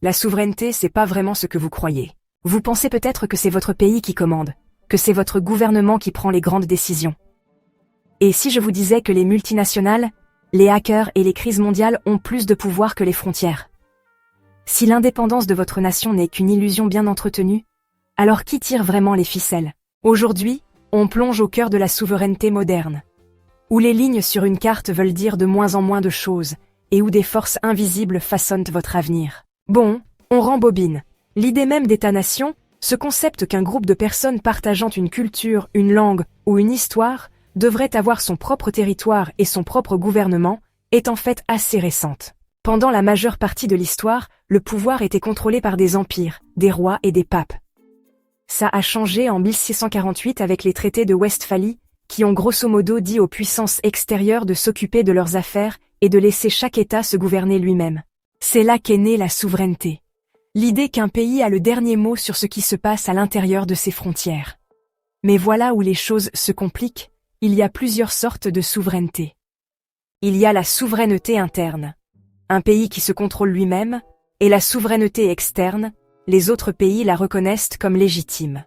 la souveraineté, c'est pas vraiment ce que vous croyez. Vous pensez peut-être que c'est votre pays qui commande, que c'est votre gouvernement qui prend les grandes décisions. Et si je vous disais que les multinationales, les hackers et les crises mondiales ont plus de pouvoir que les frontières? Si l'indépendance de votre nation n'est qu'une illusion bien entretenue, alors qui tire vraiment les ficelles? Aujourd'hui, on plonge au cœur de la souveraineté moderne, où les lignes sur une carte veulent dire de moins en moins de choses, et où des forces invisibles façonnent votre avenir. Bon, on rembobine. L'idée même d'État-nation, ce concept qu'un groupe de personnes partageant une culture, une langue ou une histoire devrait avoir son propre territoire et son propre gouvernement, est en fait assez récente. Pendant la majeure partie de l'histoire, le pouvoir était contrôlé par des empires, des rois et des papes. Ça a changé en 1648 avec les traités de Westphalie, qui ont grosso modo dit aux puissances extérieures de s'occuper de leurs affaires et de laisser chaque État se gouverner lui-même. C'est là qu'est née la souveraineté. L'idée qu'un pays a le dernier mot sur ce qui se passe à l'intérieur de ses frontières. Mais voilà où les choses se compliquent, il y a plusieurs sortes de souveraineté. Il y a la souveraineté interne, un pays qui se contrôle lui-même, et la souveraineté externe, les autres pays la reconnaissent comme légitime.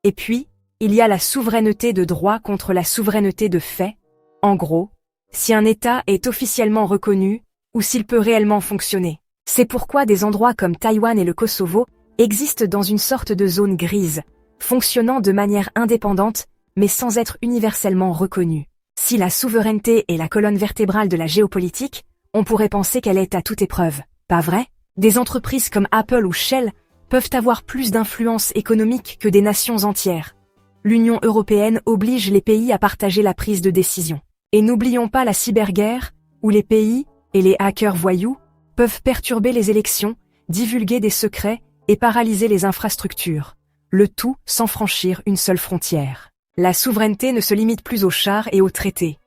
Et puis, il y a la souveraineté de droit contre la souveraineté de fait, en gros, si un État est officiellement reconnu, ou s'il peut réellement fonctionner. C'est pourquoi des endroits comme Taïwan et le Kosovo existent dans une sorte de zone grise, fonctionnant de manière indépendante, mais sans être universellement reconnue. Si la souveraineté est la colonne vertébrale de la géopolitique, on pourrait penser qu'elle est à toute épreuve, pas vrai? Des entreprises comme Apple ou Shell peuvent avoir plus d'influence économique que des nations entières. L'Union européenne oblige les pays à partager la prise de décision. Et n'oublions pas la cyberguerre, où les pays, et les hackers voyous, peuvent perturber les élections, divulguer des secrets et paralyser les infrastructures. Le tout sans franchir une seule frontière. La souveraineté ne se limite plus aux chars et aux traités.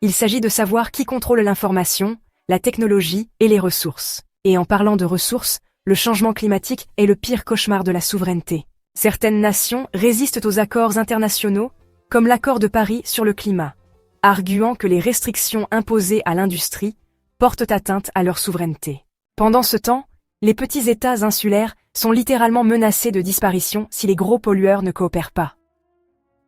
Il s'agit de savoir qui contrôle l'information, la technologie et les ressources. Et en parlant de ressources, le changement climatique est le pire cauchemar de la souveraineté. Certaines nations résistent aux accords internationaux, comme l'accord de Paris sur le climat, arguant que les restrictions imposées à l'industrie portent atteinte à leur souveraineté. Pendant ce temps, les petits États insulaires sont littéralement menacés de disparition si les gros pollueurs ne coopèrent pas.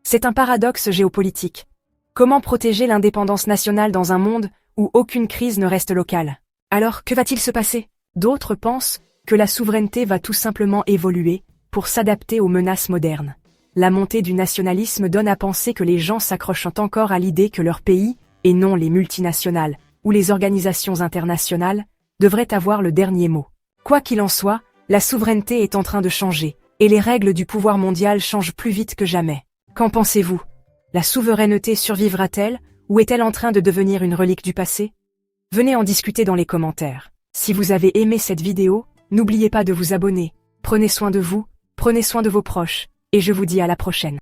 C'est un paradoxe géopolitique. Comment protéger l'indépendance nationale dans un monde où aucune crise ne reste locale? Alors, que va-t-il se passer? D'autres pensent que la souveraineté va tout simplement évoluer pour s'adapter aux menaces modernes. La montée du nationalisme donne à penser que les gens s'accrochent encore à l'idée que leur pays, et non les multinationales, ou les organisations internationales, devraient avoir le dernier mot. Quoi qu'il en soit, la souveraineté est en train de changer, et les règles du pouvoir mondial changent plus vite que jamais. Qu'en pensez-vous? La souveraineté survivra-t-elle, ou est-elle en train de devenir une relique du passé? Venez en discuter dans les commentaires. Si vous avez aimé cette vidéo, n'oubliez pas de vous abonner. Prenez soin de vous, prenez soin de vos proches, et je vous dis à la prochaine.